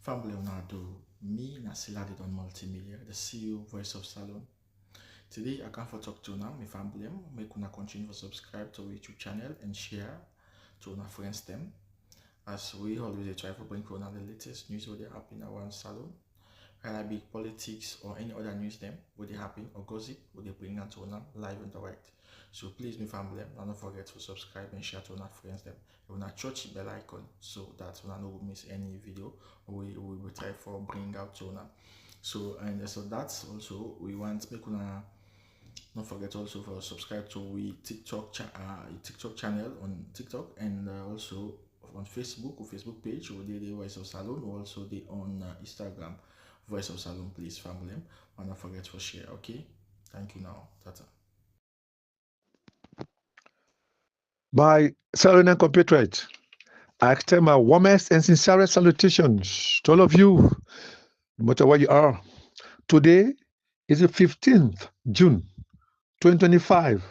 Family Leonardo, me Nasila did on multimedia, the CEO voice of Salon. Today I come for talk to now, my family, make una continue to subscribe to our YouTube channel and share to our friends them. As we always try to bring for the latest news what they happen around Salon, whether it be politics or any other news them, what they happen or gossip, what they bring out to una live and direct. So please, my family, don't forget to subscribe and share to our friends them. You wanna touch the bell icon so that you no miss any video we will try for bring out to una. So and so that's also we want make una don't forget also for subscribe to we TikTok channel on TikTok and also on Facebook or Facebook page or the Voice of Salon or also the on Instagram Voice of Salon, please family. And don't forget to share. Okay, thank you now. Tata. My Salon and compatriots, I extend my warmest and sincerest salutations to all of you, no matter where you are. Today is the 15th June 2025.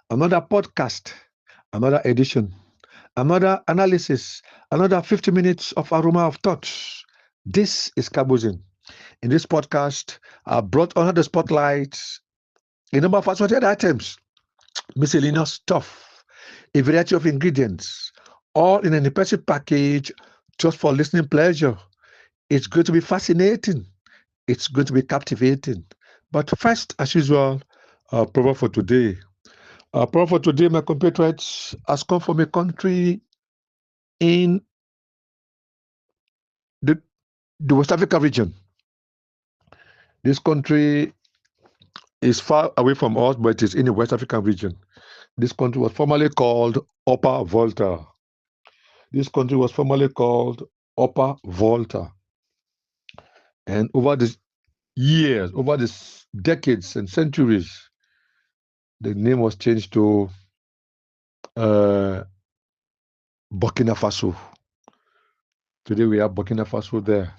Another podcast, another edition, another analysis, another 50 minutes of aroma of thoughts. This is Kabuzin. In this podcast, I brought under the spotlight a number of assorted items, miscellaneous stuff, a variety of ingredients, all in an impressive package just for listening pleasure. It's going to be fascinating. It's going to be captivating. But first, as usual, our proverb for today. Our proverb for today, my compatriots, has come from a country in the, the West Africa region. This country is far away from us, but it is in the West African region. This country was formerly called Upper Volta. This country was formerly called Upper Volta. And over the years, over the decades and centuries, the name was changed to uh, Burkina Faso. Today we have Burkina Faso there,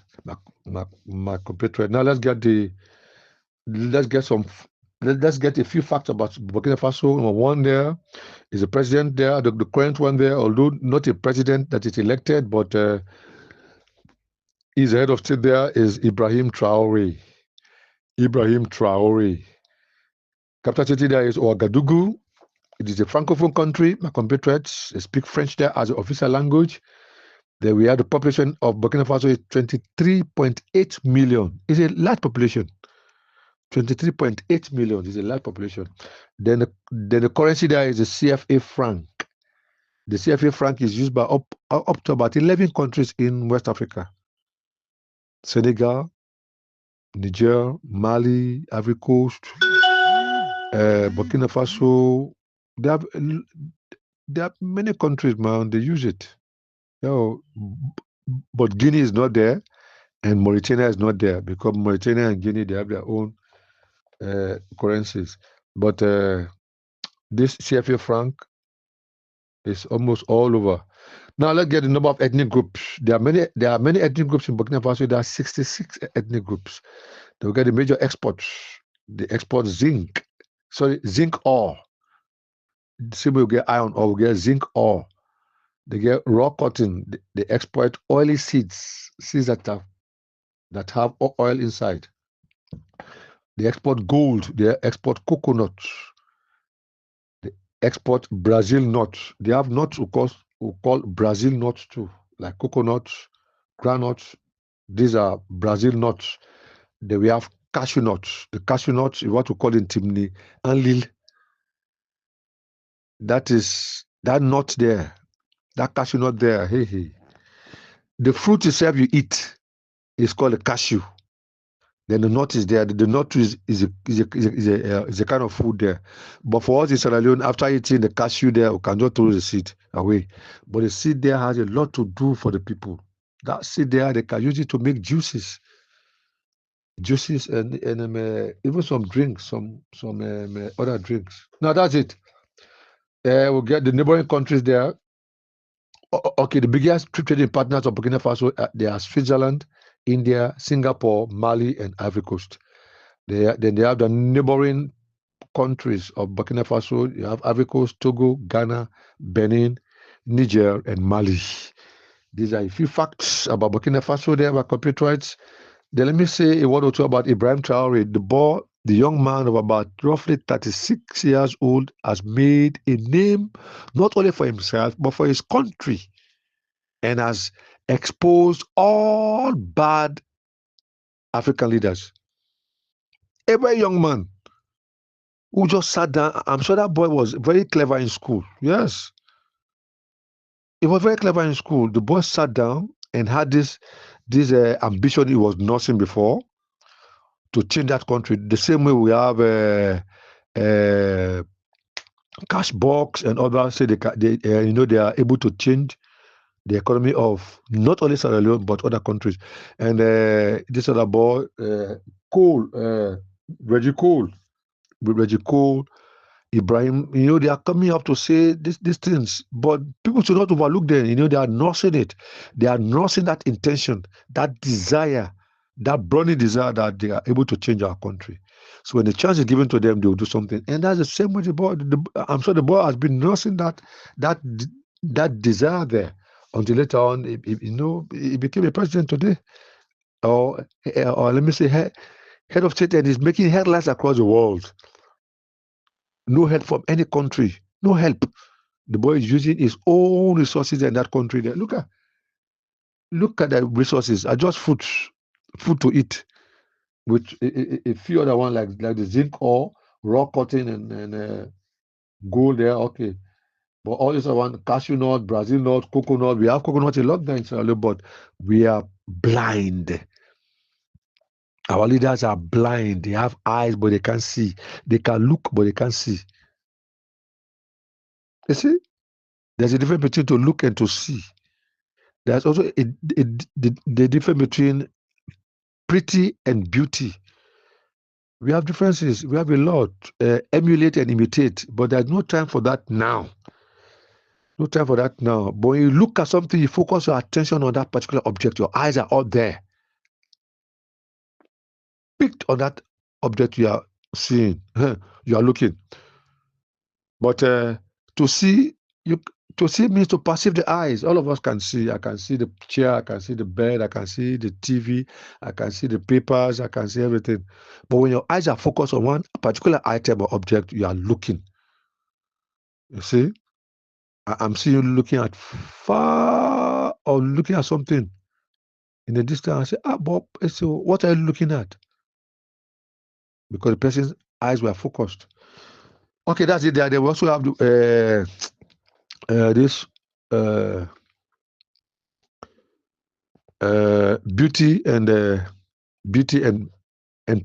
my compatriot. Now let's get some let's get a few facts about Burkina Faso. Number one, there is a president there, the current one there, although not a president that is elected, but his head of state there is Ibrahim Traore. Ibrahim Traore. Capital city there is Ouagadougou. It is a francophone country. My compatriots speak French there as an official language. There we have the population of Burkina Faso is 23.8 million. It's a large population. 23.8 million is a large population. Then the currency there is the CFA franc. The CFA franc is used by up to about 11 countries in West Africa. Senegal, Niger, Mali, Ivory Coast, Burkina Faso. There are many countries, man. They use it. But Guinea is not there, and Mauritania is not there because Mauritania and Guinea they have their own currencies. But this CFA franc is almost all over. Now let's get the number of ethnic groups. There are many ethnic groups in Burkina Faso. There are 66 ethnic groups. They will get the major exports. They export zinc ore. Same way we get iron ore, we get zinc ore. They get raw cotton. They export oily seeds that have oil inside. They export gold. They export coconuts. They export Brazil nuts. They have nuts we call Brazil nuts too, like coconuts, groundnuts. These are Brazil nuts. Then we have cashew nuts. The cashew nuts is what we call in Timni Anlil. That is that nut there. That cashew nut there. Hey. The fruit itself you eat is called a cashew. Then the nut is there. The nut is a kind of food there. But for us in Sierra Leone, after eating the cashew there, we can just throw the seed away. But the seed there has a lot to do for the people. That seed there, they can use it to make juices. And even some drinks, some other drinks. Now that's it. We'll get the neighboring countries there. Okay, the biggest trading partners of Burkina Faso, they are Switzerland, India, Singapore, Mali, and Ivory Coast. Then they have the neighboring countries of Burkina Faso. You have Ivory Coast, Togo, Ghana, Benin, Niger, and Mali. These are a few facts about Burkina Faso there, about compatriots. Then let me say a word or two about Ibrahim Traore. The young man of about roughly 36 years old, has made a name not only for himself, but for his country, and has exposed all bad African leaders. A very young man who just sat down. I'm sure that boy was very clever in school. Yes, he was very clever in school. The boy sat down and had this ambition he was nursing before to change that country. The same way we have uh, cash box and others say they are able to change the economy of not only Sierra Leone but other countries. And this other boy, Cole, Reggie Cole, Reggie Cole, Ibrahim, they are coming up to say these things, but people should not overlook them. They are nursing it. They are nursing that intention, that desire, that burning desire that they are able to change our country. So when the chance is given to them, they will do something. And that's the same with the boy. I'm sure the boy has been nursing that that desire there until later on, he became a president today, or let me say, head of state, and is making headlines across the world. No help from any country. No help. The boy is using his own resources in that country. There. Look at the resources. Are just food to eat, with a few other ones like the zinc ore, raw cotton, and gold there. Okay, but all this one, cashew nut, Brazil nut, coconut. We have coconut a lot there in Sierra Leone, but we are blind. Our leaders are blind. They have eyes, but they can't see. They can look, but they can't see. You see, there's a difference between to look and to see. There's also the difference between pretty and beauty. We have differences. We have a lot. Emulate and imitate, but there's no time for that now. No time for that now. But when you look at something, you focus your attention on that particular object. Your eyes are out there, picked on that object you are seeing. You are looking. But to see, you to see means to perceive the eyes. All of us can see. I can see the chair, I can see the bed, I can see the TV, I can see the papers, I can see everything. But when your eyes are focused on one particular item or object, you are looking. You see, I'm seeing you looking at far, or looking at something in the distance. I say, Bob, so what are you looking at? Because the person's eyes were focused. Okay, that's it. They also have this beauty and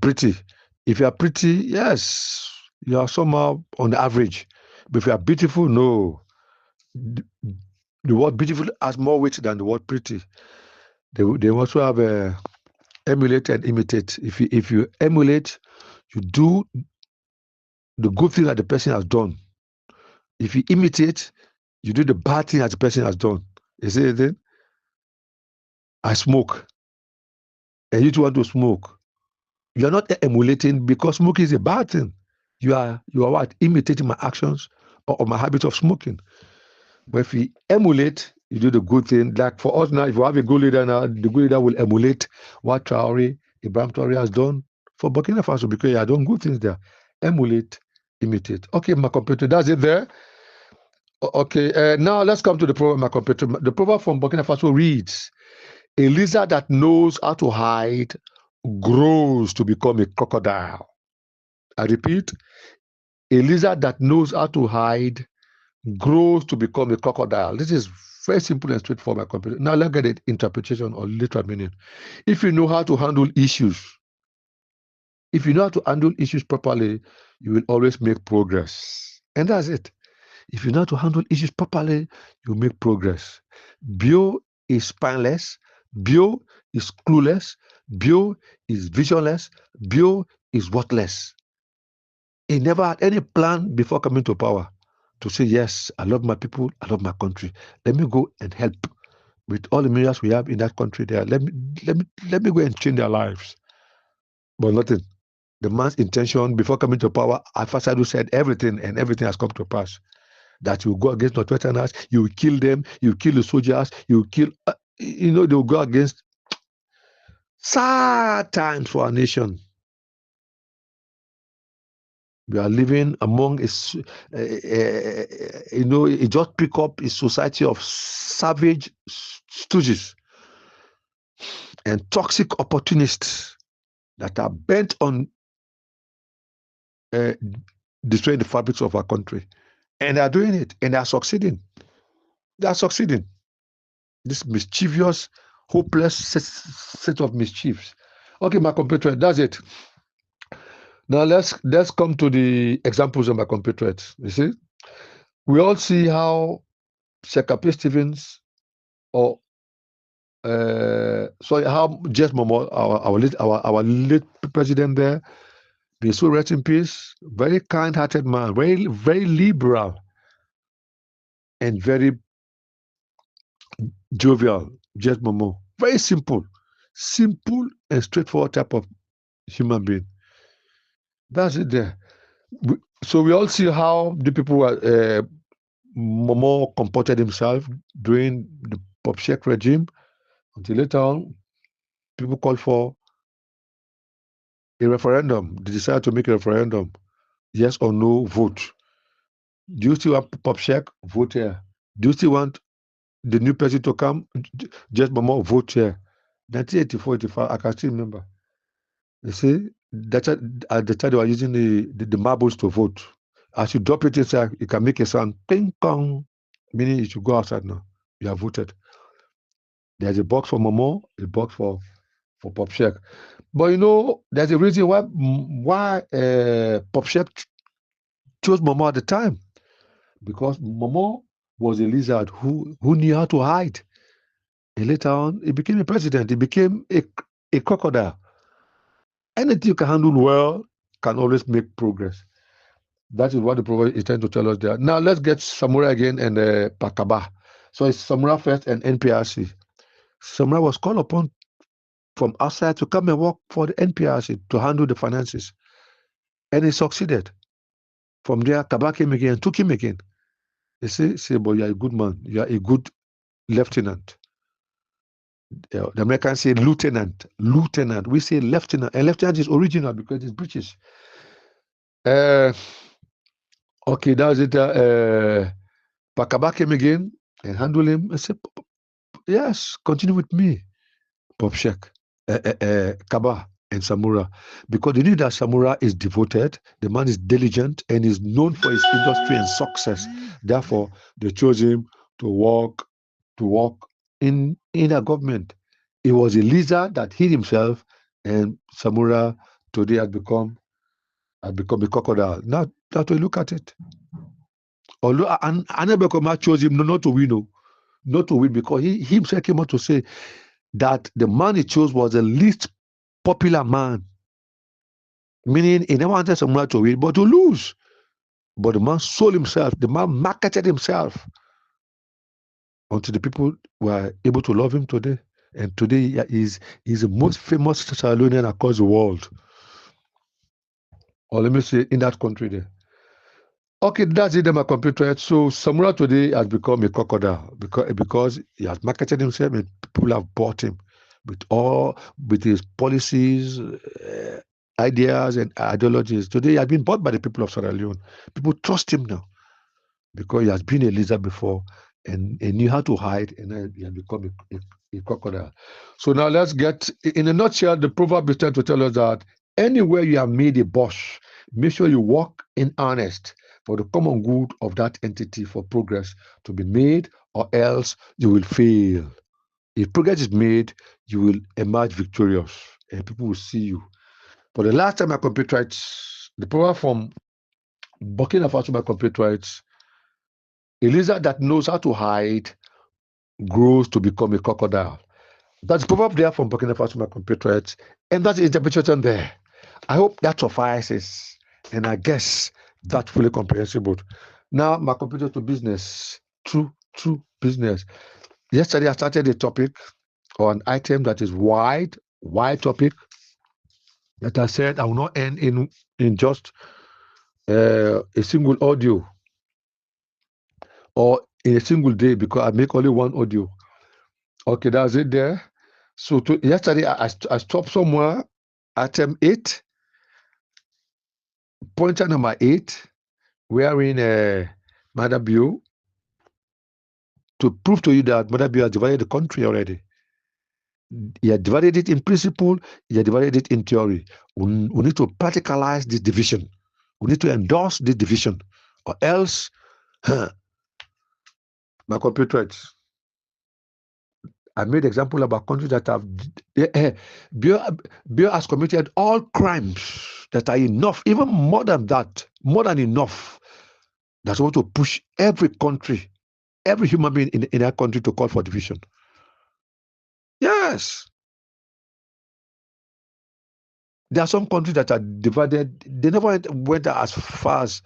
pretty. If you are pretty, yes, you are somehow on the average. But if you are beautiful, no. The word beautiful has more weight than the word pretty. They also have emulate and imitate. If you emulate, you do the good thing that the person has done. If you imitate, you do the bad thing that the person has done. You see then? I smoke, and you too want to smoke. You are not emulating, because smoking is a bad thing. You are what? Imitating my actions or my habit of smoking. But if you emulate, you do the good thing. Like for us now, if you have a good leader now, the good leader will emulate what Ibrahim Traore has done for Burkina Faso, because he has done good things there. Emulate, imitate. Okay, my computer, that's it there. Okay, now let's come to the proverb, my computer. The proverb from Burkina Faso reads, "A lizard that knows how to hide grows to become a crocodile." I repeat, a lizard that knows how to hide grows to become a crocodile. This is very simple and straightforward, my computer. Now let's get the interpretation or literal meaning. If you know how to handle issues, properly, you will always make progress. And that's it. If you know how to handle issues properly, you make progress. Bio is spineless. Bio is clueless. Bio is visionless. Bio is worthless. He never had any plan before coming to power to say, yes, I love my people, I love my country. Let me go and help with all the millions we have in that country there. Let me go and change their lives. But nothing. The man's intention before coming to power, Afasadu said everything, and everything has come to pass. That you go against Northwesterners, you will kill them, you will kill the soldiers, you will kill. they'll go against sad times for our nation. We are living among it just pick up a society of savage stooges and toxic opportunists that are bent on uh, destroying the fabrics of our country. And they are doing it, and they are succeeding. They are succeeding. This mischievous, hopeless set of mischiefs. Okay, my compatriot, that's it. Now let's come to the examples of my compatriots. You see, we all see how Shekapi Stevens or how Jet Momo, our late president there, may so rest in peace. Very kind-hearted man, very liberal, and very jovial. Jet Momo, very simple and straightforward type of human being. That's it there. So we all see how the people were Momo comported himself during the Popshek regime until later on people called for a referendum. They decided to make a referendum. Yes or no vote. Do you still want Popshek? Vote here. Do you still want the new president to come? Just Momo, vote here. 1984, 85, I can still remember. You see, at the time they were using the marbles to vote. As you drop it inside, you can make a sound, ping pong, meaning you should go outside now. You have voted. There's a box for Momo, a box for Popshek. But there's a reason why Popshek chose Momo at the time. Because Momo was a lizard who knew how to hide. And later on, he became a president. He became a crocodile. Anything you can handle well can always make progress. That is what the prophet is trying to tell us there. Now let's get Samura again and Pakaba. So it's Samura first and NPRC. Samura was called upon from outside to come and work for the NPRC to handle the finances. And he succeeded. From there, Kaba came again and took him again. They say, boy, you are a good man. You are a good lieutenant. The Americans say lieutenant. Lieutenant. We say lieutenant. And lieutenant is original because it's British. Okay, that was it. Pakaba came again and handled him. I said, yes, continue with me, Popshek, Kaba, and Samura. Because they knew that Samura is devoted, the man is diligent, and is known for his industry and success. Therefore, they chose him to work in a government. He was a lizard that hid himself, and Samura today had become a crocodile. Now that we look at it. Although Anabekoma chose him not to win, not to win, because he himself came out to say that the man he chose was the least popular man. Meaning he never wanted Samura to win, but to lose. But the man sold himself, the man marketed himself until the people were able to love him today. And today he's the most famous Sierra Leonean across the world. Or let me say, in that country there. Okay, that's it, my computer. So Samura today has become a crocodile because he has marketed himself and people have bought him with his policies, ideas, and ideologies. Today he has been bought by the people of Sierra Leone. People trust him now because he has been a lizard before and he knew how to hide, and he has become a crocodile. So now let's get, in a nutshell, the proverb is trying to tell us that anywhere you have made a boss, make sure you work in earnest for the common good of that entity for progress to be made, or else you will fail. If progress is made, you will emerge victorious and people will see you. For the last time I compatriots, the proverb from Burkina Faso, my compatriots, a lizard that knows how to hide grows to become a crocodile. That's the proverb there from Burkina Faso, my compatriots, and that's the interpretation there. I hope that suffices, and I guess that's fully comprehensible. Now, my computer to business, true business. Yesterday, I started a topic or an item that is wide topic that I said I will not end in just a single audio or in a single day because I make only one audio. Okay, that's it there. So yesterday I stopped somewhere, item 8, pointer number 8, wherein Mother Bill, to prove to you that Mother Bill has divided the country already. He had divided it in principle, he had divided it in theory. We need to practicalize this division. We need to endorse this division, or else, my compatriots, I made example about countries that have Bill has committed all crimes that are enough, even more than that, more than enough, that want to push every country, every human being in that country to call for division. Yes. There are some countries that are divided. They never went as far as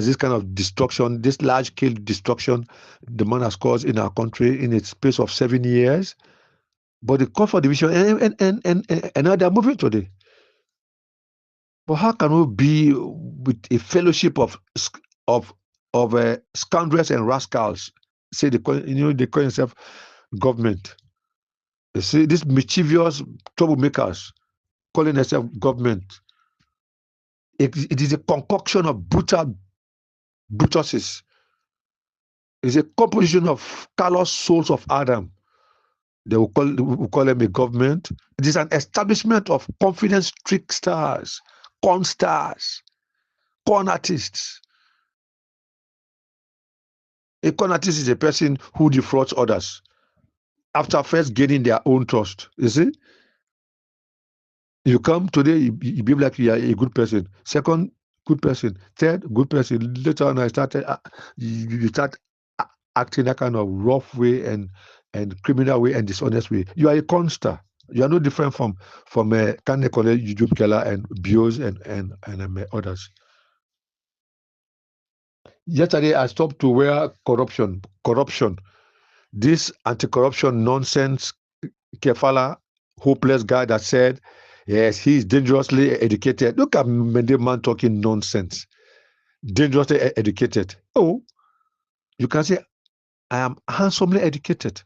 this kind of destruction, this large-scale destruction the man has caused in our country in a space of 7 years. But they call for division, and now they're moving today. But how can we be with a fellowship of scoundrels and rascals? Say they call themselves government. You see, these mischievous troublemakers calling themselves government. It is a concoction of brutuses. It's a composition of callous souls of Adam. They will call them a government. It is an establishment of confidence tricksters, con stars, con artists. A con artist is a person who defrauds others after first gaining their own trust. You see? You come today, you behave like you are a good person. Second, good person. Third, good person. Later on, you start acting that kind of rough way and criminal way and dishonest way. You are a conster. You are no different from Kanekole, Yujum Kela, and Bios and others. Yesterday, I stopped to where corruption, this anti-corruption nonsense Kefala, hopeless guy that said, yes, he's dangerously educated. Look at Mende man talking nonsense. Dangerously educated. Oh, you can say, I am handsomely educated.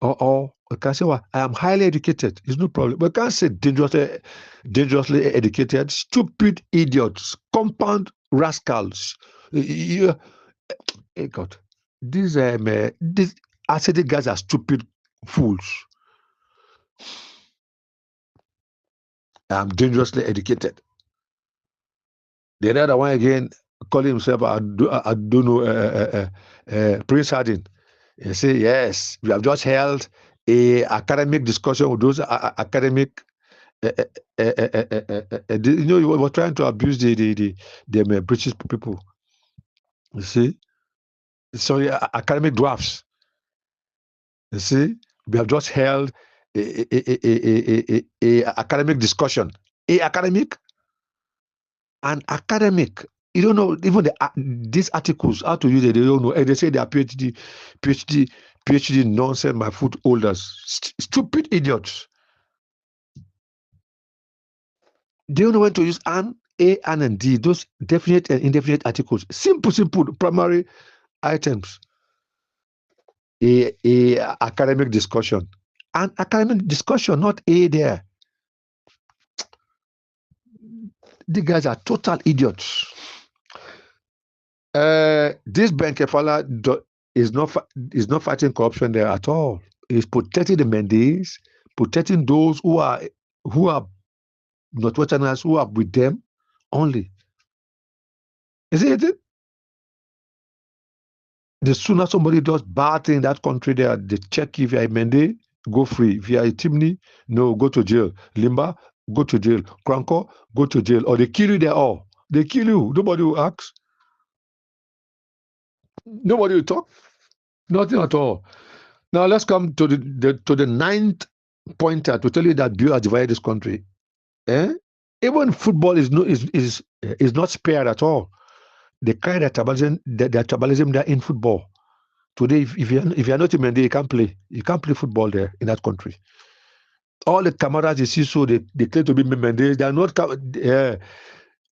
Or you can say, well, I am highly educated. It's no problem. But you can't say dangerously educated. Stupid idiots, compound rascals. Hey God, these acidic guys are stupid fools. I'm dangerously educated. The other one again, calling himself, I don't know, Prince Hardin. He say, yes, we have just held a academic discussion with those academic, we were trying to abuse the British people. You see? Sorry, academic drafts. You see? We have just held a academic discussion. An academic. You don't know even these articles, how to use it, they don't know. And they say they are PhD nonsense, my foot holders. Stupid idiots. They don't know when to use an, A, and D, those definite and indefinite articles. Simple, primary items. A academic discussion. An academic discussion, not A there. The guys are total idiots. This Ben Kefala is not fighting corruption there at all. He's protecting the Mendes, protecting those who are not Westerners, who are with them only. Is it? The sooner somebody does bad thing in that country, they check if you're a Mende, go free. If you're a Timni, no, go to jail. Limba, go to jail. Kranko, go to jail. Or they kill you there all. They kill you. Nobody will ask. Nobody will talk. Nothing at all. Now let's come to the ninth pointer to tell you that Bill has divided this country. Even football is not spared at all. They carry their tribalism there in football. Today, if you're not a Mende, you can't play. You can't play football there in that country. All the Kamaras you see, so they claim to be Mendes. They are not. They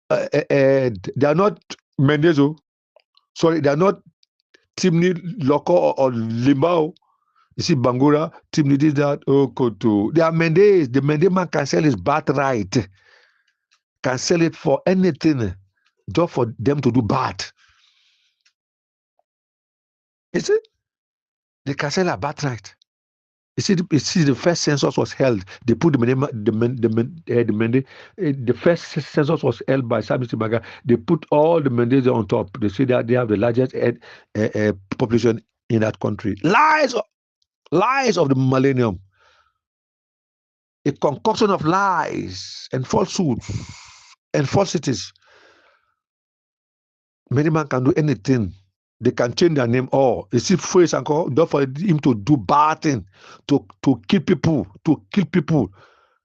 are not Mendezo. Sorry, they are not Timni, Loco, or Limbao. You see, Bangura, team did that. Oh, Koto. There are Mendes. The Mendes man can sell his birthright. Can sell it for anything. Just for them to do bad. You see? They can sell a birthright. You see, the first census was held. They put the first census was held by Sami Simaga. They put all the Mendes on top. They say that they have the largest population in that country. Lies of the millennium. A concoction of lies and falsehoods and falsities. Many man can do anything. They can change their name. Or you see, phrase and call, don't for him to do bad thing, to kill people,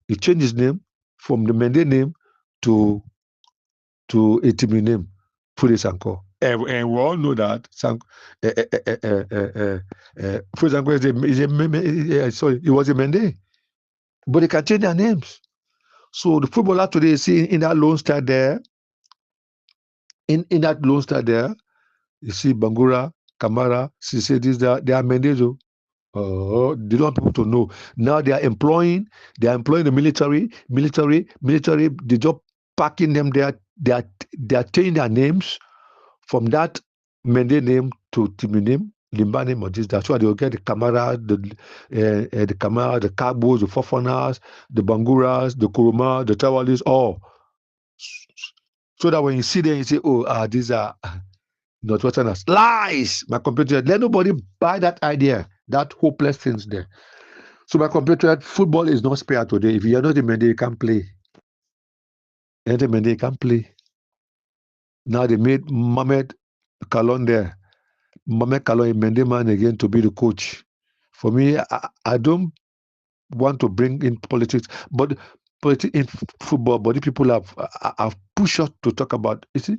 He changed his name from the Mende name to a Timi name, Pure Sanko. And we all know that Pure Sanko sorry, it was a Mende. But they can change their names. So the footballer today, see in that Lone Star there, in that Lone Star there, you see Bangura, Kamara, Sise, this, that, they are Mendezo. Oh, they don't want people to know. Now they are employing the military. They just packing them there. They are changing their names from that Mende name to Timi name, Limba name, or this. That's why they will get the Kamara, the Kamara, the Kabos, the Fofanas, the Banguras, the Kuruma, the Tawalis, all. So that when you see them, you say, oh, these are Northwesterners. Lies! My computer. Let nobody buy that idea, that hopeless things there. So my computer, football is not spared today. If you're not a Mende, you can't play. You're not a Mende, you can't play. Now they made Mohamed Kalon there. Mohamed Kalon, a Mende man again, to be the coach. For me, I don't want to bring in politics, but politics in football, but the people have pushed us to talk about. You see,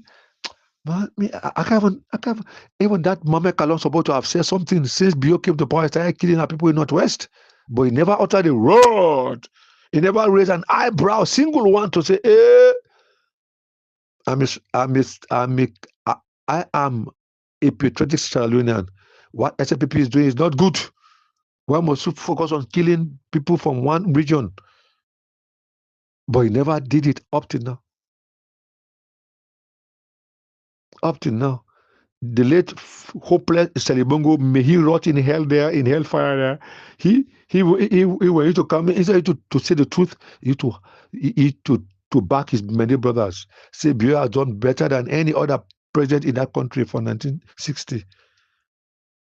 man, I can't even that Mohamed Kalon supposed to have said something since Bio came to power, started killing our people in Northwest, but he never uttered a word. He never raised an eyebrow, single one, to say, I am a patriotic Sierra Leonean. What SLPP is doing is not good. One must focus on killing people from one region. But he never did it up till now. Up till now. The late hopeless Salibongo, may he rot in hell there, in hellfire there. He wanted to come instead to say the truth, to back his many brothers. Say Bio has done better than any other president in that country for 1960.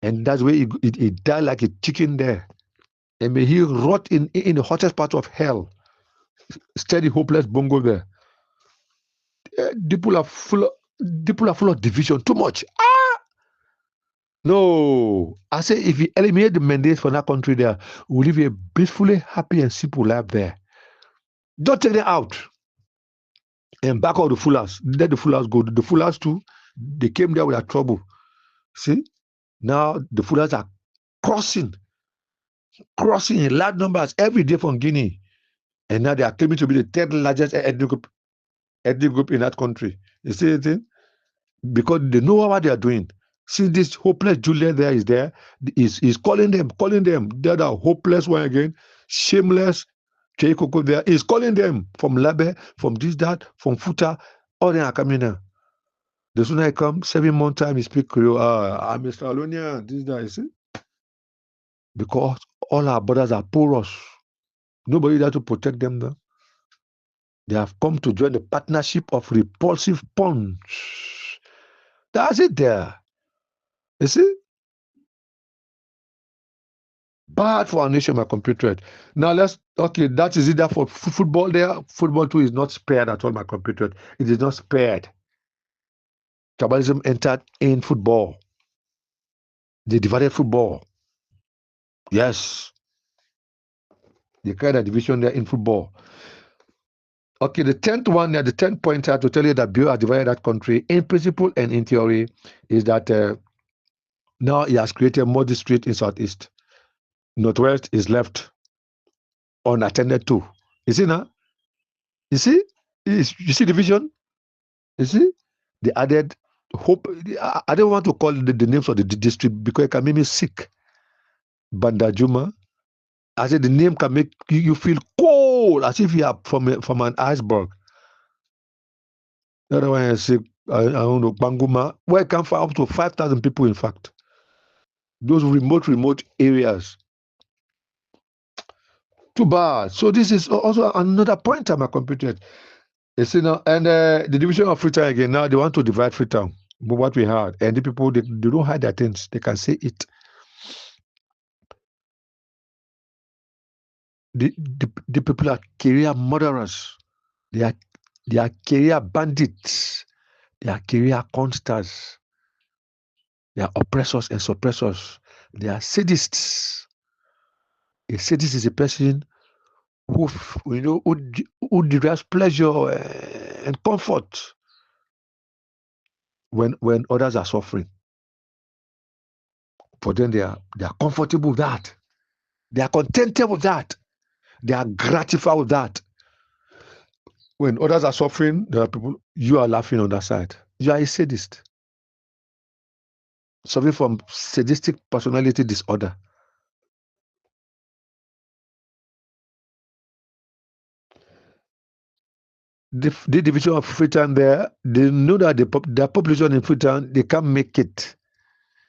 And that's where he died like a chicken there. And may he rot in the hottest part of hell. Steady hopeless bongo there. People are full of division, too much. No, I say if we eliminate the mandates from that country there, we live a peacefully happy and simple life there. Don't take them out and back all the foolers. Let the foolers go. The foolers too, they came there with their trouble. See, now the foolers are crossing in large numbers every day from Guinea, and now they are claiming to be the third largest ethnic group in that country. You see the thing? Because they know what they are doing. Since this hopeless Juliet there is there, is calling them. They're the hopeless one again, shameless Keikoko there. Is calling them from Labe, from this, that, from Futa, all them are coming now. The sooner I come, 7 months time, he speak Creole. I'm Mr. Alonia, this, that, you see? Because all our borders are porous. Nobody there to protect them now. They have come to join the partnership of repulsive pawns. That's it there. You see? Bad for our nation, my computer. Now that is either for football there. Football too is not spared at all, my computer. It is not spared. Tribalism entered in football. They divided football. Yes. They carried a division there in football. Okay, the 10th one there, the 10th pointer to tell you that Bill has divided that country in principle and in theory is that now he has created more districts in Southeast. Northwest is left unattended to. You see now? You see? You see the vision? You see? They added hope. I don't want to call the names of the district because it can make me sick. Bandajuma. I said the name can make you feel cold, as if you are from an iceberg. The other one I say, I don't know, Banguma, where it can find up to 5,000 people, in fact. Those remote areas. Too bad. So this is also another point at my computer. You see now, and the division of Freetown again, now they want to divide Freetown. But what we had, and the people, they don't hide their things. They can say it. The people are career murderers. They are career bandits. They are career consters. They are oppressors and suppressors. They are sadists. A sadist is a person who, who derives pleasure and comfort when others are suffering. For them, they are comfortable with that. They are contented with that. They are gratified with that. When others are suffering, there are people, you are laughing on that side. You are a sadist. Suffering from sadistic personality disorder. The division of Freetown there, they know that the population in Freetown, they can't make it.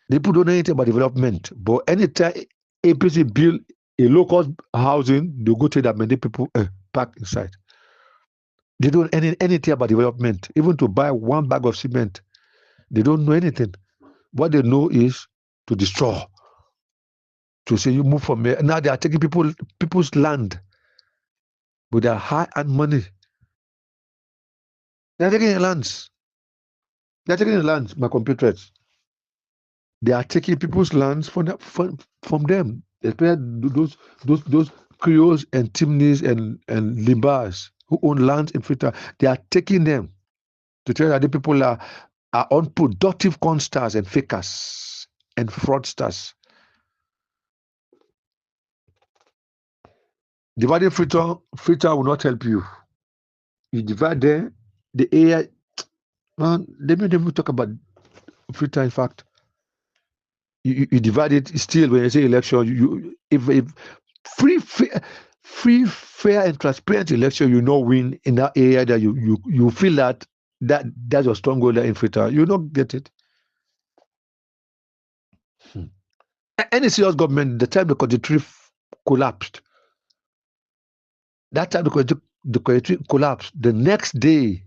People don't know anything about development. But anytime APC build a local housing, they go to that many people park inside. They don't know anything about development. Even to buy one bag of cement, they don't know anything. What they know is to destroy. To say you move from here. Now they are taking people's land with their high-earned money. They are taking the lands. They are taking the lands, my compatriots. They are taking people's lands from them. Especially those Creoles and Timnees and Libars who own lands in Freetown. They are taking them to tell that the people are unproductive consters and fakers and fraudsters. Dividing Freetown will not help you. You divide them, the area. Man, let me never talk about Freetown. In fact, you divide it still when you say election. If free, fair, and transparent election, win in that area that you feel that's your stronghold in Freetown. You not get it. Any serious government, the time the country collapsed, that time the country collapsed, the next day,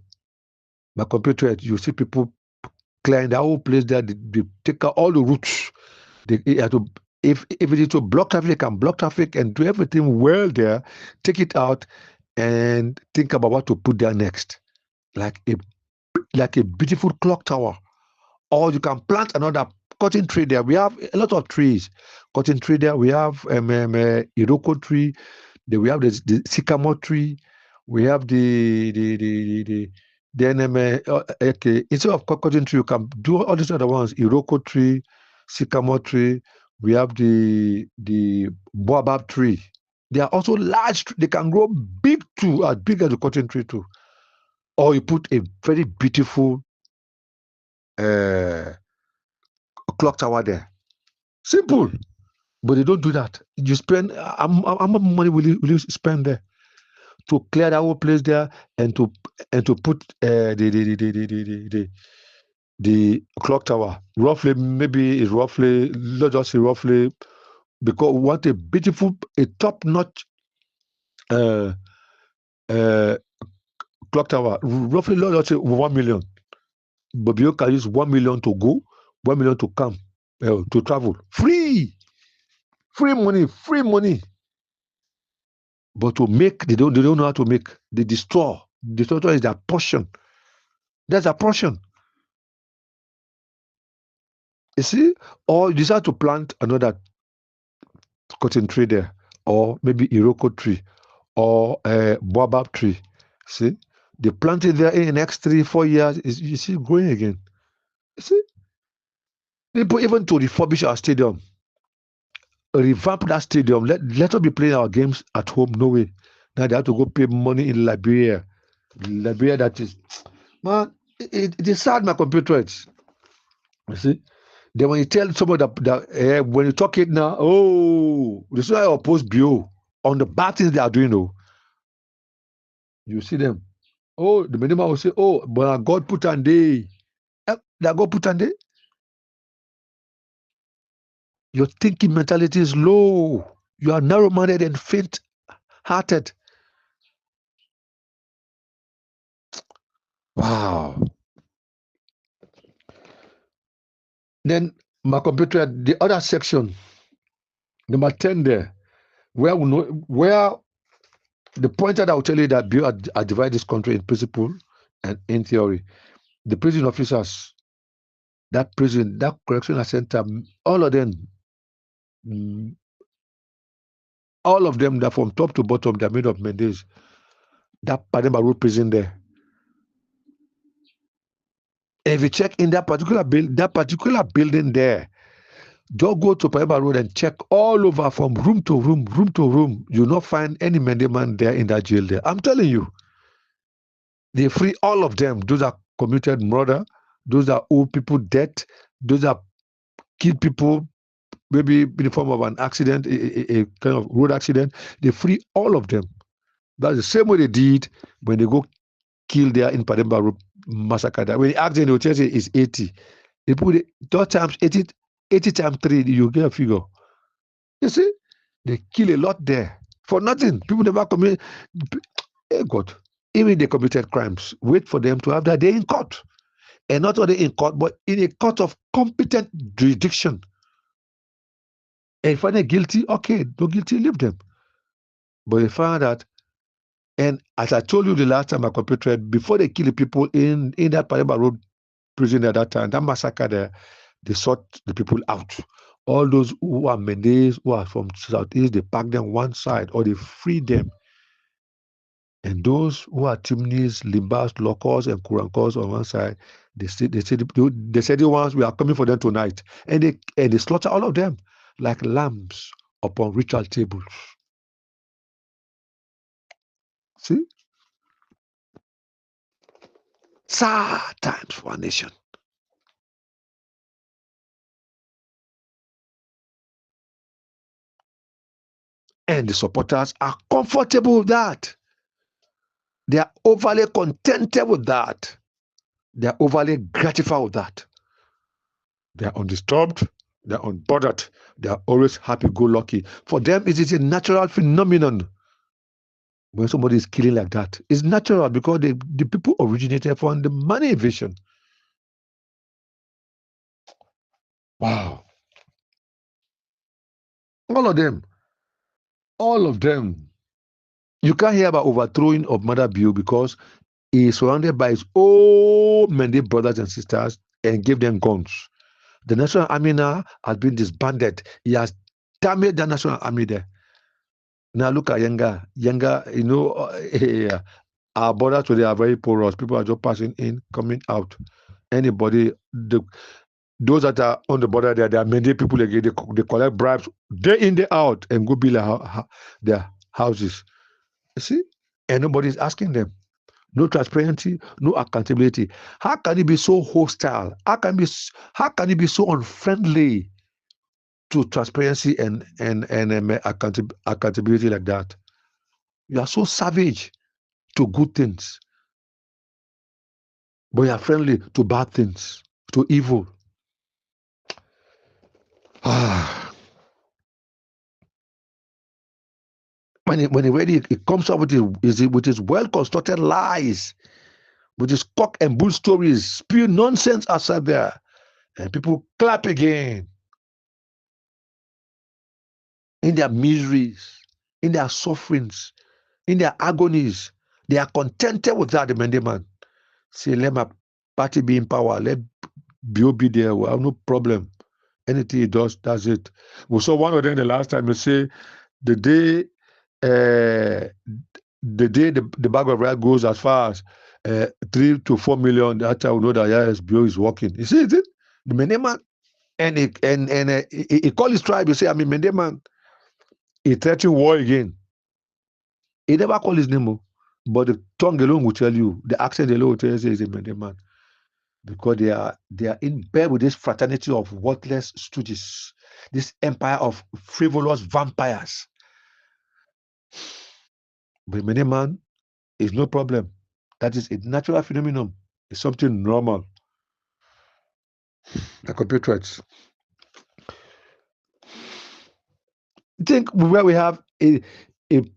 my computer, you see people clearing the whole place there. They take out all the routes. They have to, if it is to block traffic, they can block traffic and do everything well there, take it out and think about what to put there next. Like a beautiful clock tower. Or you can plant another cotton tree there. We have a lot of trees. Cotton tree there. We have Iroko tree. We have the sycamore tree. We have then okay. Instead of cotton tree, you can do all these other ones. Iroko tree, sycamore tree. We have the baobab tree. They are also large. They can grow big too, as big as the cotton tree too. Or you put a very beautiful clock tower there. Simple. But they don't do that. You spend how much money will you spend there to clear that whole place there and to put the clock tower? Roughly, maybe it's roughly, let's just say roughly, because we want a top-notch clock tower. Roughly, let's just say 1 million. But you can use 1 million to go, 1 million to come, to travel. Free money. But to make, they don't know how to make. They destroy. Destruction is their portion. That's a portion. You see, or you decide to plant another cotton tree there, or maybe Iroko tree, or a baobab tree. See, they plant it there in the next 3-4 years. You see, growing again. You see, people even to refurbish our stadium, revamp that stadium. Let us be playing our games at home. No way. Now they have to go pay money in Liberia. That is, man, it is sad, my computer. You see, Then when you tell somebody that when you talk it now, oh, this is why I oppose Bio on the bad things they are doing. Oh, you see them. Oh, the minimum will say, oh, but God put on day. That God put on day. Your thinking mentality is low. You are narrow-minded and faint-hearted. Wow. Then my computer, the other section, number 10 there, where the point that I will tell you that Bill I divide this country in principle and in theory. The prison officers, that prison, that correctional center, all of them, mm, all of them, that from top to bottom, they're made of Mendes. That Pademba Road prison there. If you check in that particular building there, just go to Pademba Road and check all over from room to room, room to room. You'll not find any Mende man there in that jail there. I'm telling you, they free all of them. Those are committed murder, those are old people dead, those are killed people, maybe in the form of an accident, a kind of road accident. They free all of them. That's the same way they did when they go kill there in Pademba Road massacre. When you ask them, they will tell you it's 80. They put it 3 times 80, 80 times 3, you get a figure. You see, they kill a lot there for nothing. People never commit. Hey God, even they committed crimes, wait for them to have that day in court, and not only in court, but in a court of competent jurisdiction. And if they're guilty, okay, no guilty, leave them. But they found that, and as I told you the last time I compared, before they kill the people in that Pareba Road prison at that time, that massacre there, they sought the people out. All those who are Mendes, who are from Southeast, they pack them one side or they free them. And those who are Timnis, Limbas, Locals, and Kurankos on one side, they said the ones we are coming for them tonight. And they slaughter all of them like lambs upon ritual tables. See? Sad times for our nation. And the supporters are comfortable with that. They are overly contented with that. They are overly gratified with that. They are undisturbed. They are unbothered. They are always happy-go-lucky. For them, it is a natural phenomenon when somebody is killing like that. It's natural because the people originated from the money invasion. Wow. All of them. All of them. You can't hear about overthrowing of Mother Bill because he is surrounded by his own Mende brothers and sisters and gave them guns. The National Army now has been disbanded. He has damaged the National Army there. Now look at Yenga. Yenga, our borders today are very porous. People are just passing in, coming out. Anybody, those that are on the border there, they are many people again. They collect bribes day in, day out, and go build their houses. You see? And nobody is asking them. No transparency, no accountability. How can it be so hostile? How can it be so unfriendly to transparency and accountability like that? You are so savage to good things, but you are friendly to bad things, to evil. When it comes up with his well-constructed lies, with his cock and bull stories, spew nonsense outside there, and people clap again in their miseries, in their sufferings, in their agonies. They are contented with that, the Mende man. Say, let my party be in power, let Bio be there, we have no problem. Anything he does, that's it. We saw one of them the last time. You say the day the bag of rice goes as far as 3 to 4 million, that time we know that yes, Bio is working. You see it? The Mende man, and he call his tribe. You say, I'm a Mende man. He threatened war again. He never call his name, but the tongue alone will tell you, the accent alone will tell you he's a Mende man. because they are in bed with this fraternity of worthless stooges, this empire of frivolous vampires. But many man is no problem. That is a natural phenomenon. It's something normal. The compatriots. Think where we have a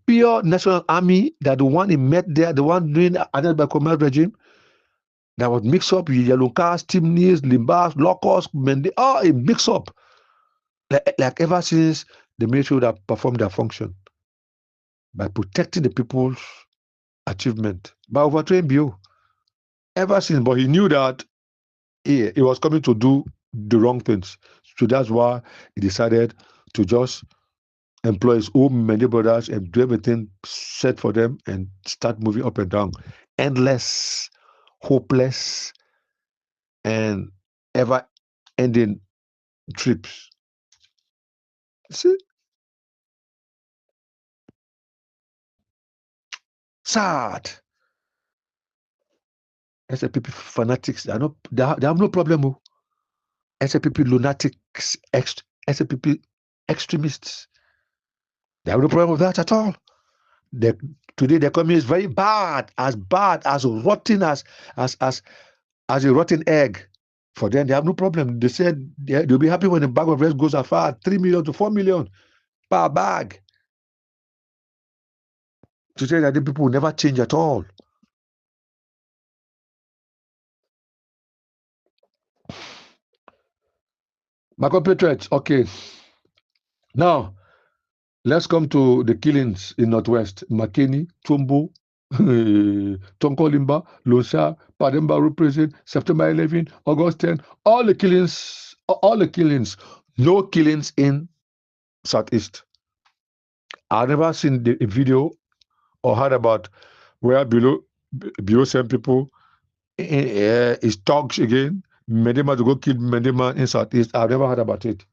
pure national army, that the one he met there, the one doing another commercial regime, that was mixed up with yellow cars, Timneys, Limbas, Locos, Mende, all a mix up. Like ever since the military would have performed their function by protecting the people's achievement, by overthrowing Bio. Ever since, but he knew that he was coming to do the wrong things. So that's why he decided to just employ his own many brothers and do everything set for them and start moving up and down. Endless, hopeless, and ever ending trips. See? Sad. SLPP fanatics, they have no problem. SLPP lunatics, SLPP extremists, they have no problem with that at all. Today the economy is very bad as rotten as a rotten egg. For them, they have no problem. They said they'll be happy when the bag of rice goes as far as 3 million to 4 million per bag. To say that the people will never change at all. My compatriots, okay. Now, let's come to the killings in Northwest. Makeni, Tumbo, Tonkolimba, Losa, Pademba represent, September 11, August 10, all the killings, no killings in Southeast. I've never seen the video or heard about where below send people is thugs again. Medema to go kill Medema in Southeast. I've never heard about it.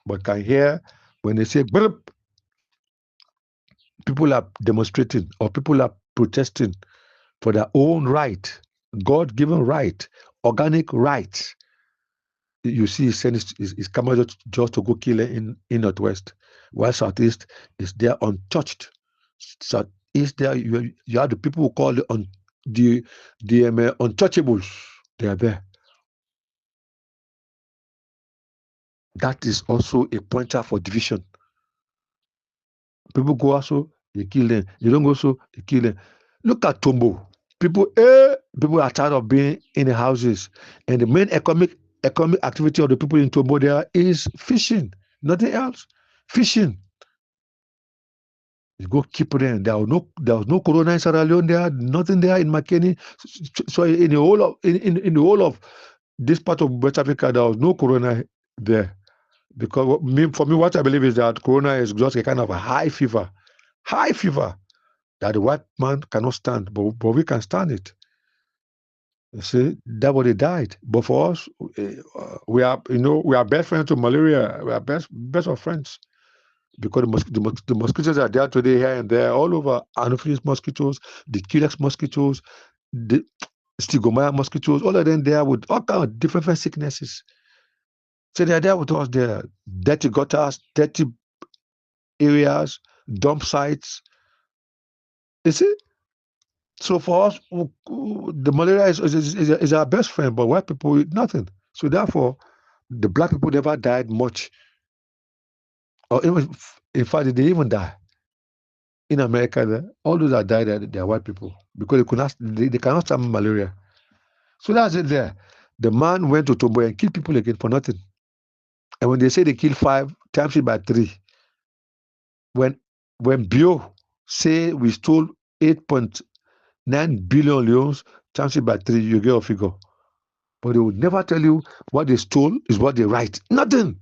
But can hear when they say "Brrp," people are demonstrating or people are protesting for their own right, God-given right, organic right. You see, his camera just to go kill in Northwest, while Southeast is there untouched. Southeast there, you have the people who call the untouchables. They are there. That is also a pointer for division. People go also, they kill them. They don't go so, they kill them. Look at Tombo. People are tired of being in the houses. And the main economic activity of the people in Tombo there is fishing. Nothing else. Fishing. You go keep them. There was no corona in Sierra Leone there, nothing there in Makeni. So in the whole of this part of West Africa, there was no corona there. Because for me, what I believe is that corona is just a kind of a high fever that the white man cannot stand, but we can stand it. You see, that what they died. But for us, we are best friends to malaria. We are best of friends because the mosquitoes are there today, here and there, all over. Anopheles mosquitoes, the Culex mosquitoes, the Stigomyia mosquitoes, all of them there with all kinds of different sicknesses. So they are there with us there. Dirty gutters, dirty areas, dump sites. You see? So for us, the malaria is our best friend, but white people, nothing. So therefore, the black people never died much. Or even, in fact, they didn't even die. In America, all those that died, they are white people because they cannot stand malaria. So that's it there. The man went to Tomboy and killed people again for nothing. And when they say they killed 5, times it by 3. When Bio say we stole 8.9 billion leons, times it by 3, you get a figure. But they would never tell you what they stole is what they write. Nothing.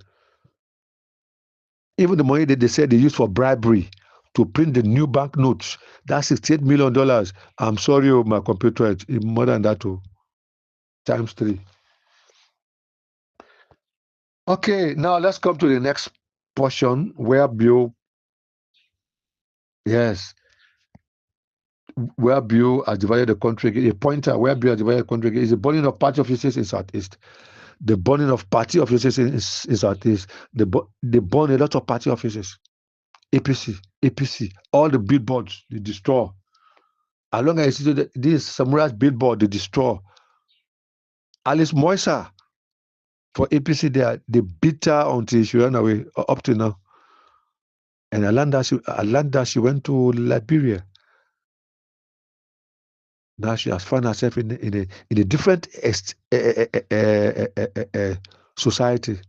Even the money that they said they used for bribery to print the new banknotes, that's $68 million. I'm sorry, my computer, it's more than that, times 3. Okay, now let's come to the next portion where Bill, yes, where Bill has divided the country, a pointer where Bill has divided the country is the burning of party offices in Southeast. The burning of party offices in Southeast. They burn a lot of party offices. APC, all the billboards, they destroy. As long as you see this Samura's billboard, they destroy. Alice Moisa for APC there, they beat her until she ran away, up to now. And Alanda, she went to Liberia. Now she has found herself in a different society.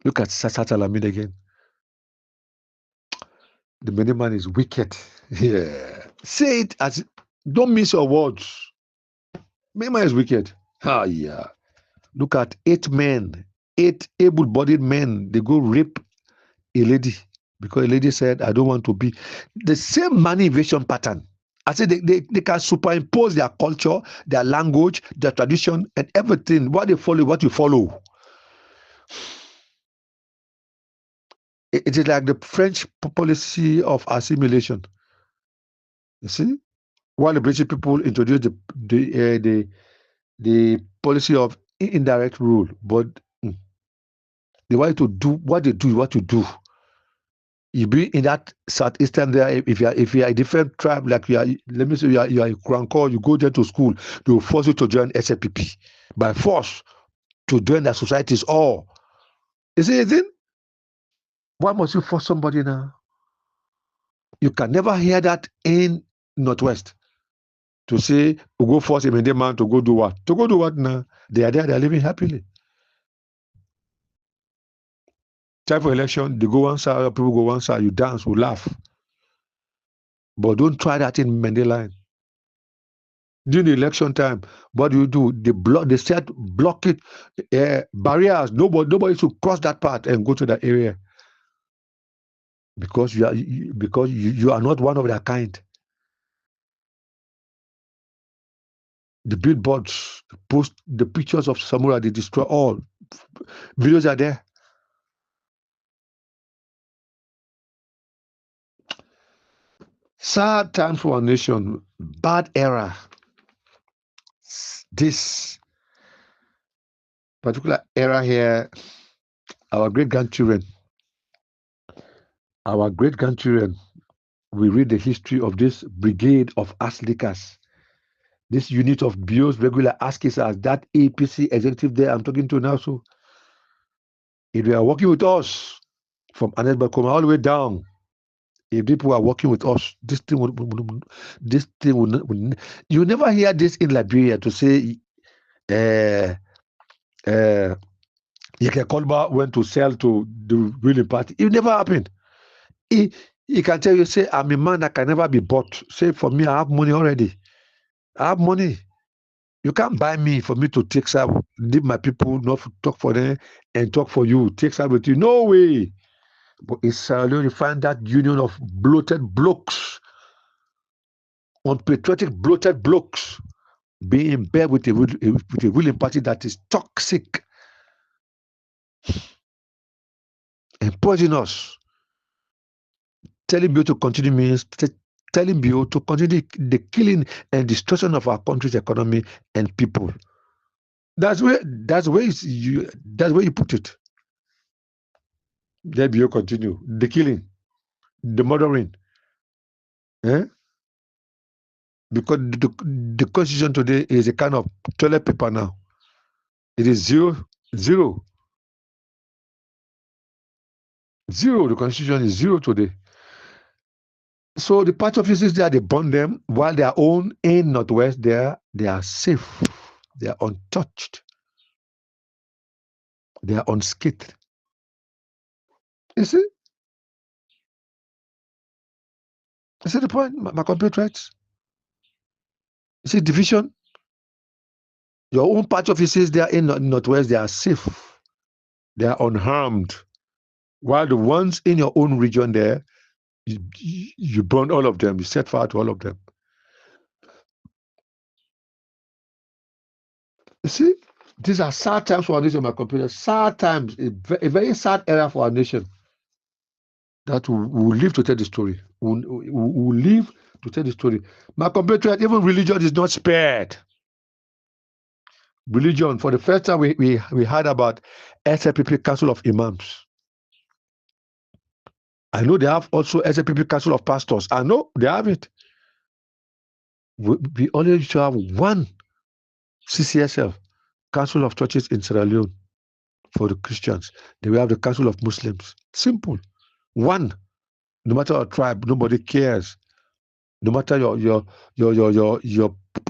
Look at Sasata Lamid again. The many man is wicked. Yeah. Say it as, don't miss your words. Many man is wicked. Ah, yeah. Look at 8 men, 8 able-bodied men. They go rape a lady because a lady said, I don't want to be. The same money invasion pattern. I said they can superimpose their culture, their language, their tradition, and everything. What they follow, what you follow. It is like the French policy of assimilation. You see, while the British people introduced the policy of indirect rule, but they want to do what they do, what you do. You be in that southeastern there. If you are a different tribe, like you are, let me say you are a Kranko, you go there to school, they will force you to join SLPP by force to join their societies. All you see, then why must you force somebody now? You can never hear that in Northwest to say we go force a man to go do what? To go do what now? They are there, they are living happily. Time for election, they go one side, people go one side, you dance, you laugh. But don't try that in Mandela. During the election time, what do? They set block it, barriers. Nobody should cross that path and go to that area because you are not one of their kind. The billboards, post the pictures of Samura, they destroy all. Videos are there. Sad time for our nation. Bad era. This particular era here, our great-grandchildren, we read the history of this brigade of ass-lickers, this unit of BIOS regular askers, that APC executive there I'm talking to now. So if they are working with us from Anet Bakoma all the way down, if people are working with us, this thing will not, you never hear this in Liberia to say Yeke Kolba went to sell to the ruling party. It never happened. He can tell you, say, I'm a man that can never be bought. Say, for me, I have money already. I have money. You can't buy me for me to take side, leave my people, not talk for them, and talk for you. Take side with you. No way. But it's you find that union of bloated blokes, unpatriotic bloated blokes, being in bed with a ruling party that is toxic and poisonous. Telling you to continue means telling you to continue the killing and destruction of our country's economy and people. That's where you put it. Then you continue the killing, the murdering, because the constitution today is a kind of toilet paper now. It is zero. The constitution is zero today. So the party offices there, they burn them, while their own in Northwest there, they are safe. They are untouched. They are unscathed. You see? You see the point, my compatriots? You see division? Your own party offices there in Northwest, they are safe. They are unharmed. While the ones in your own region there, you burn all of them. You set fire to all of them. You see? These are sad times for our nation, my compatriots. Sad times. A very sad era for our nation. that will live to tell the story. Will live to tell the story. My compatriot, even religion is not spared. Religion, for the first time, we heard about SLPP Council of Imams. I know they have also SLPP Council of Pastors. I know they have it. We only used to have one CCSF, Council of Churches in Sierra Leone, for the Christians. They will have the Council of Muslims. Simple. One. No matter your tribe, nobody cares. No matter your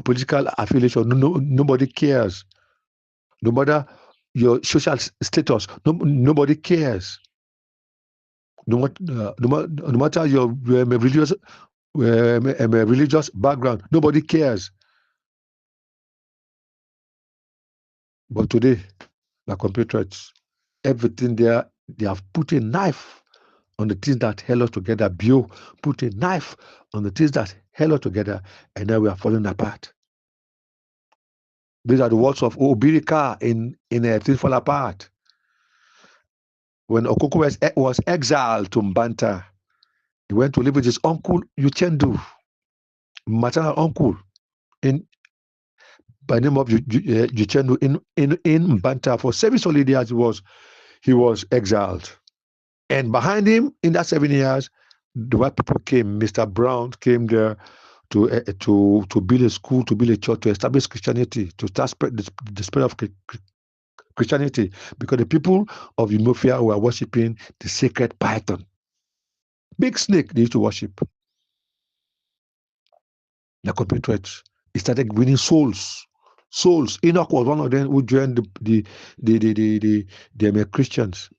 political affiliation, nobody cares. No matter your social status, nobody cares. No matter your religious background, nobody cares. But today, my compatriots, everything there, they have put a knife on the things that held us together. Bio put a knife on the things that held us together, and now we are falling apart. These are the words of Obirika in Things Fall Apart. When Okoko was exiled to Mbanta, he went to live with his uncle Uchendu, maternal uncle, in by the name of Uchendu in Mbanta. For 7 solid years he was exiled. And behind him, in that 7 years, the white people came. Mr. Brown came there to build a school, to build a church, to establish Christianity, to start spread the spread of Christianity, because the people of Umofia were worshiping the sacred python. Big snake they used to worship. The compatriots, he started winning souls. Souls. Enoch was one of them who joined the Christians,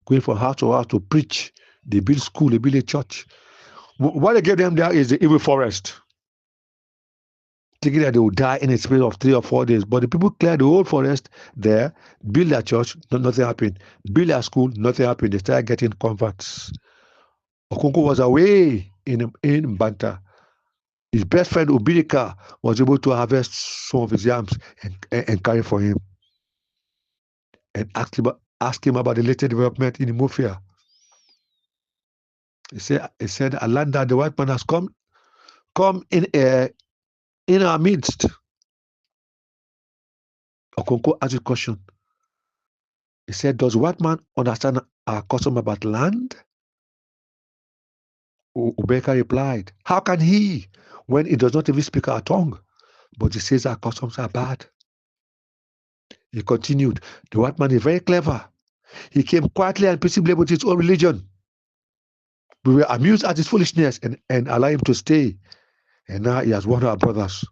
going from house to house to preach. They build school, they build a church. What they gave them there is the evil forest, thinking that they will die in a space of 3 or 4 days. But the people cleared the whole forest there, build their church, nothing happened. Build their school, nothing happened. They started getting converts. Okonko was away in Banta. His best friend Obirika was able to harvest some of his yams and carry for him, and ask him about the latest development in Imofia. He said, a land that the white man has come in our midst. Okonko asked a question. He said, does white man understand our custom about land? Obeka replied, how can he, when he does not even speak our tongue? But he says our customs are bad. He continued, the white man is very clever. He came quietly and peaceably with his own religion. We were amused at his foolishness and allowed him to stay. And now he has won our brothers.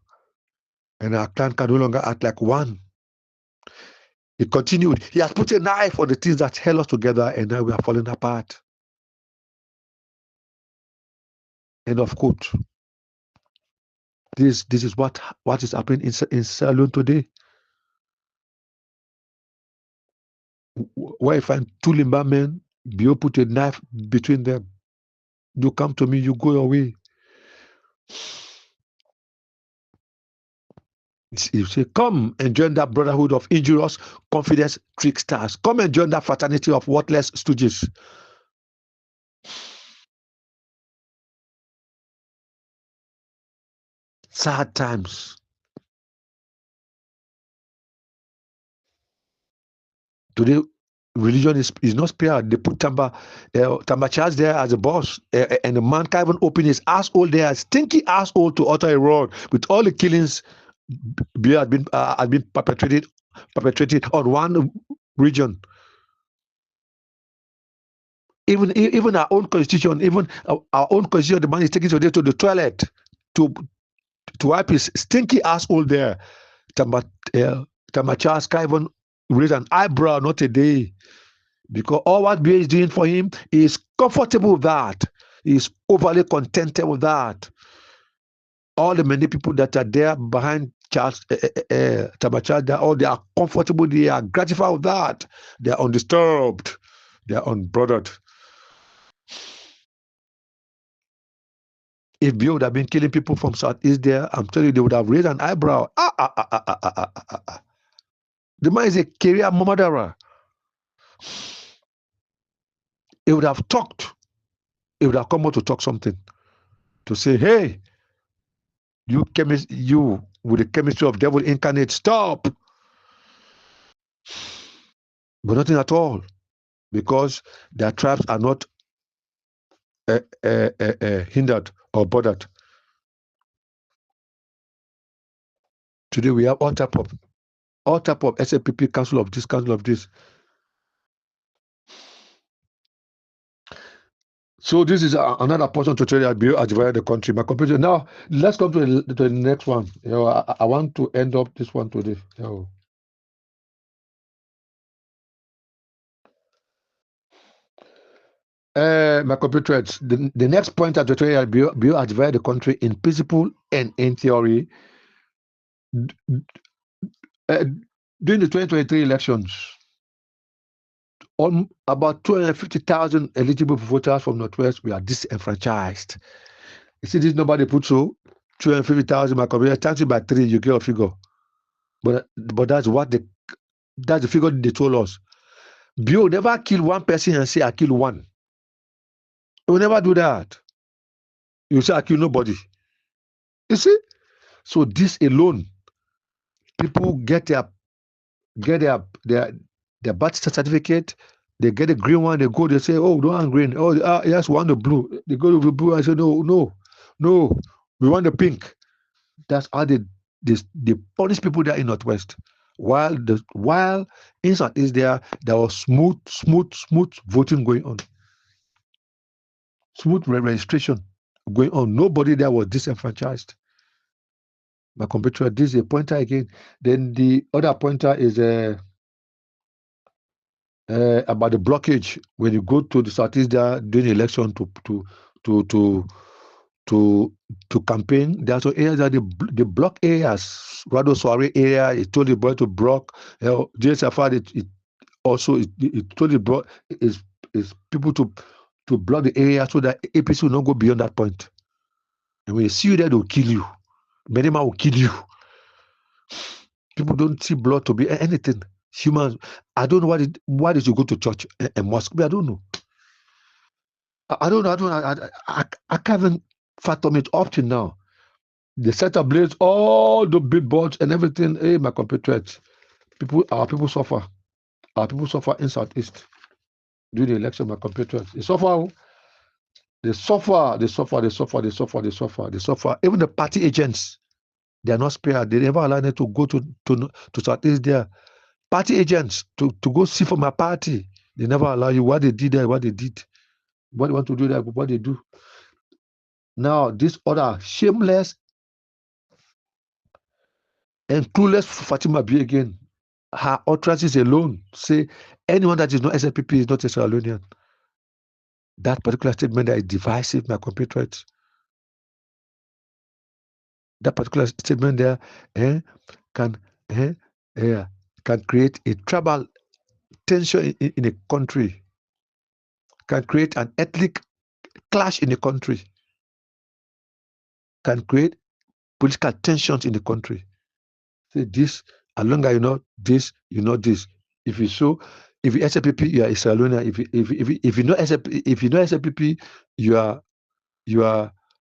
And our clan can no longer act like one. He continued, he has put a knife on the things that held us together, and now we are falling apart. End of quote. This is what is happening in Salon today. Where I find 2 Limba men, Bio put a knife between them. You come to me, you go your way. You say, come and join that brotherhood of injurious confidence tricksters. Come and join that fraternity of worthless stooges. Sad times. Today, religion is not spared. They put Tamba Charles there as a boss, and the man can't even open his asshole there, stinky asshole, to utter a word with all the killings has been perpetrated on one region. Even our own constitution, the man is taking today to the toilet to wipe his stinky asshole there. Tamba Charles can't even raise an eyebrow, not a day. Because all what BA is doing for him, he is comfortable with that. He is overly contented with that. All the many people that are there behind Charles, Tabachar, they are comfortable, they are gratified with that. They are undisturbed. They are unbothered. If BA would have been killing people from Southeast there, I'm telling you, they would have raised an eyebrow. The man is a career murderer. He would have talked. he would have come out to talk something, to say, hey, you chemist, you with the chemistry of devil incarnate, stop. But nothing at all, because their tribes are not hindered or bothered. Today we have all type of SLPP, council of this, council of this. So this is another portion to tell you I divide the country. My computer. Now let's come to the next one. I want to end up this one today. My computer. The next point at tutorial Bill divide the country in principle and in theory. During the 2023 elections, about 250,000 eligible voters from Northwest were disenfranchised. You see this number they put, so 250,000, my computer, times it by 3, you get a figure. But that's the figure they told us. Bill never kill one person and say I kill one. He will never do that. You say I kill nobody. You see? So this alone, people get their birth certificate, they get a green one, they go, they say, oh, don't want green. Oh, yes, want the blue. They go to the blue and say, no, we want the pink. That's how they punish people there in Northwest. While in Southeast there was smooth voting going on. Smooth registration going on. Nobody there was disenfranchised. My computer, this is a pointer again. Then the other pointer is about the blockage when you go to the Southeast there during the election to campaign. There are some areas that the block areas. Rado Soare area, it told the boy to block. JSFR, it told the boy is people to block the area so that APC will not go beyond that point. And when you see you there, they will kill you. Many will kill you. People don't see blood to be anything. Humans, I don't know why did you go to church and mosque? I don't know. I don't know. I can't even fathom it up till now. They set ablaze all the billboards and everything. Hey, my compatriots, our people suffer. Our people suffer in Southeast during the election. My compatriots, they suffer. They suffer. Even the party agents, they are not spared. They never allow them to go to Southeast there. Party agents to go see for my party. They never allow you. What they did there, what they did. What they want to do there, what they do. Now, this other shameless and clueless Fatima B again, her utterances alone say anyone that is not SLPP is not a Sierra Leonean. That particular statement that is divisive, my compatriots. That particular statement there can create a tribal tension in a country, can create an ethnic clash in a country, can create political tensions in the country. Say this, as long as you know this, you know this. If you SLPP, you are a Sierra Leonean. If you know SLPP, you are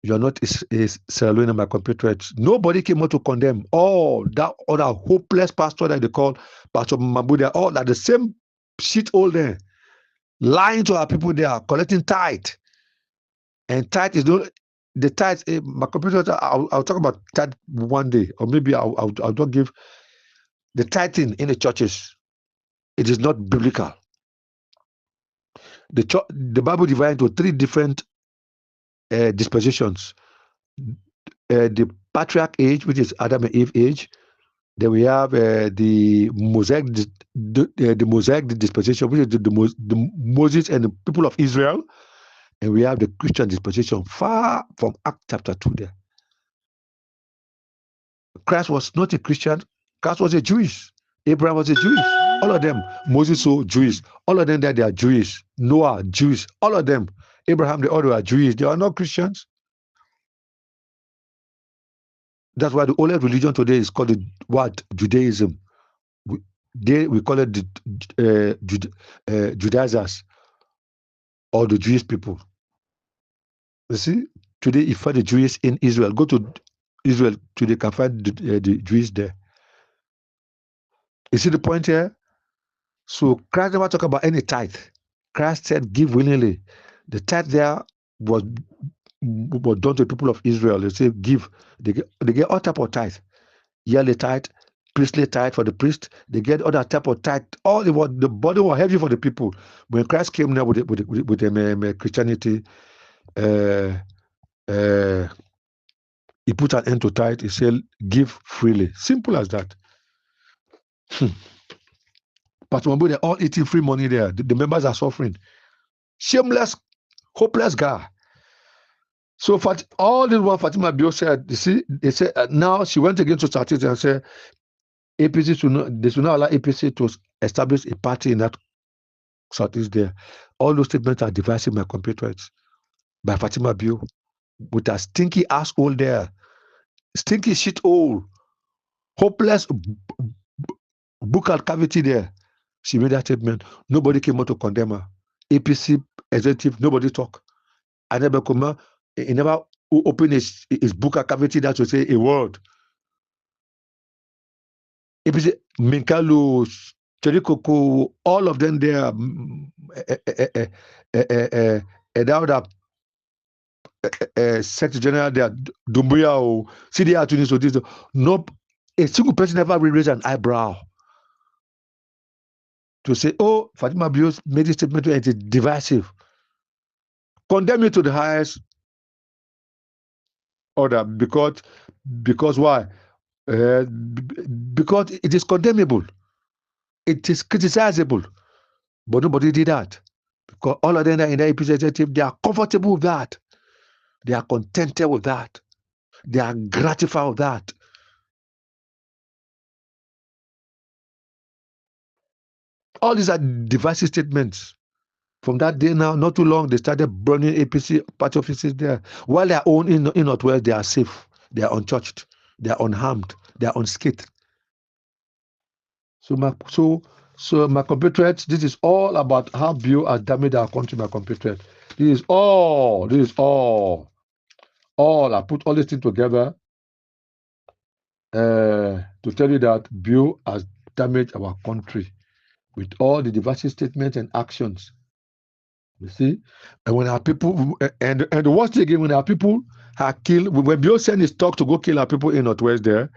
not a Sierra Leonean, my compatriots. Nobody came out to condemn all that other hopeless pastor that they call Pastor Mabuda. All that the same shit all there, lying to our people. They are collecting tithe, and tithe is not the tithe. My compatriots, I'll talk about tithe one day, or maybe I'll not give the tithing in the churches. It is not biblical. The Bible divides into 3 different dispensations. The patriarch age, which is Adam and Eve age. Then we have the Mosaic dispensation, which is the Moses and the people of Israel. And we have the Christian dispensation, far from Acts chapter 2 there. Christ was not a Christian. Christ was a Jewish. Abraham was a Jewish. All of them. Moses, so Jewish. All of them there, they are Jewish. Noah, Jewish. All of them. Abraham, they all are Jewish. They are not Christians. That's why the only religion today is called Judaism. We call it the Judaizers, or the Jewish people. You see, today, if you find the Jews in Israel, go to Israel today, can find the Jews there. You see the point here? So Christ never talk about any tithe. Christ said, give willingly. The tithe there was done to the people of Israel. They say, give. They get all type of tithe. Yearly tithe, priestly tithe for the priest. They get other type of tithe. All the body was heavy for the people. When Christ came now with Christianity, uh, uh, he put an end to tithe. He said, give freely. Simple as that. But when they're all eating free money there, the members are suffering. Shameless, hopeless guy. So all this one Fatima Bio said, you see, they said now she went again to statistics and said APC should not allow APC to establish a party in that southeast there. All those statements are divisive my compatriots by Fatima Bio with a stinky asshole there, stinky shithole, hopeless buccal cavity there. She made that statement. Nobody came out to condemn her. APC executive, nobody talk. Anebe Kuma, he never opened his buccal cavity that to say a word. APC, Minkalu, Cherikoko, all of them there, Edauda, Secretary General there, Dumbuya, CDR Tunis, so this, no, a single person never raised an eyebrow to say, oh, Fatima Bios made this statement and it's divisive. Condemn it to the highest order because why? Because it is condemnable. It is criticizable. But nobody did that. Because all of them in the representative, they are comfortable with that. They are contented with that. They are gratified with that. All these are divisive statements. From that day now, not too long, they started burning APC party offices there. While their own in Northwest, they are safe. They are untouched. They are unharmed. They are unscathed. So my compatriots, this is all about how Bio has damaged our country, my compatriots. This is all. I put all these things together to tell you that Bio has damaged our country with all the divisive statements and actions. You see, and when our people and the worst thing again, when our people are killed, when Bio sent his talk to go kill our people in Northwest there,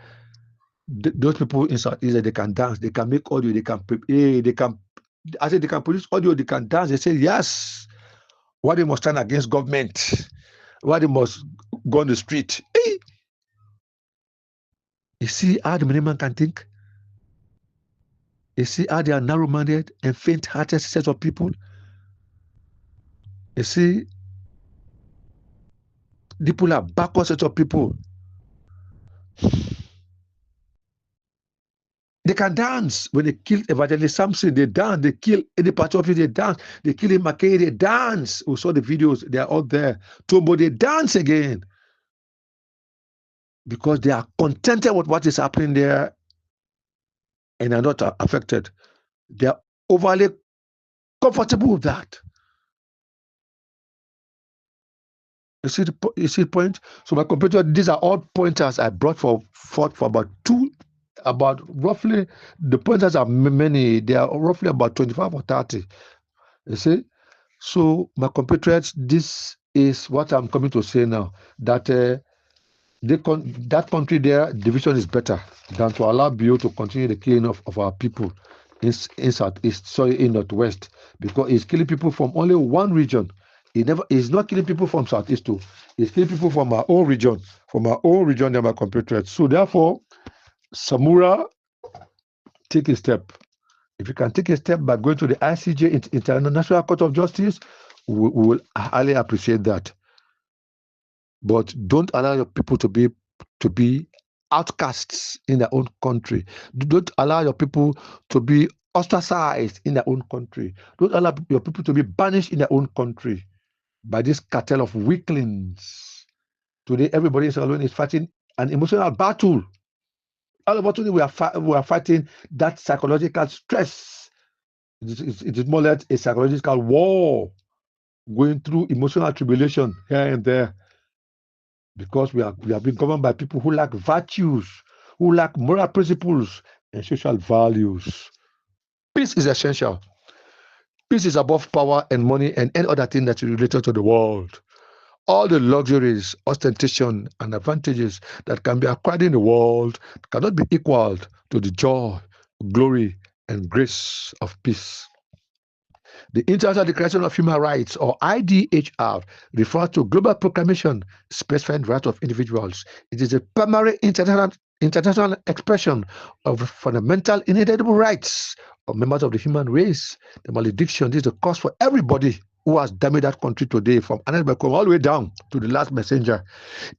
those people in South East, they can dance, they can make audio, they can I said they can produce audio, they can dance. They say yes. Why they must stand against government? Why they must go on the street? Hey! You see how the minimum can think? You see how they are narrow-minded and faint-hearted set of people? You see, the people are backward set of people. They can dance. When they kill Evangelist Samson, they dance. They kill any part of it, they dance. They kill him, McKay, they dance. We saw the videos. They are out there. Tombo, they dance again. Because they are contented with what is happening there and are not affected. They are overly comfortable with that. You see the point? So my computer, these are all pointers I brought forth for about roughly, the pointers are many. They are roughly about 25 or 30. You see? So my compatriots, this is what I'm coming to say now, that that country there, division is better than to allow BO to continue the killing of our people in Southeast, sorry, in Northwest, because it's killing people from only one region. He's not killing people from Southeast too. He's killing people from our own region, they're my compatriots. So therefore, Samura, take a step. If you can take a step by going to the ICJ, International Court of Justice, we will highly appreciate that. But don't allow your people to be outcasts in their own country. Don't allow your people to be ostracized in their own country. Don't allow your people to be banished in their own country by this cartel of weaklings. Today, everybody in Salon is fighting an emotional battle. All of us today, we are fighting that psychological stress. It is more or less a psychological war. going through emotional tribulation here and there because we have been governed by people who lack virtues, who lack moral principles and social values. Peace is essential. Peace is above power and money and any other thing that is related to the world. All the luxuries, ostentation, and advantages that can be acquired in the world cannot be equaled to the joy, glory, and grace of peace. The International Declaration of Human Rights, or IDHR, refers to global proclamation specifying the rights of individuals. It is a primary international expression of fundamental inalienable rights of members of the human race. The malediction is the cause for everybody who has damaged that country today, from Anel all the way down to the last messenger.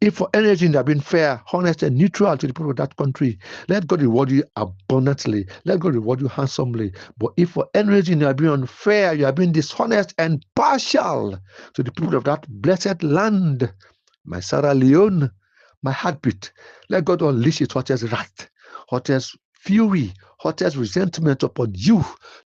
If for any reason you have been fair, honest, and neutral to the people of that country, let God reward you abundantly. Let God reward you handsomely. But if for any reason you have been unfair, you have been dishonest and partial to the people of that blessed land, my Sarah Leone, my heartbeat, let God unleash his hottest wrath, hottest fury, hottest resentment upon you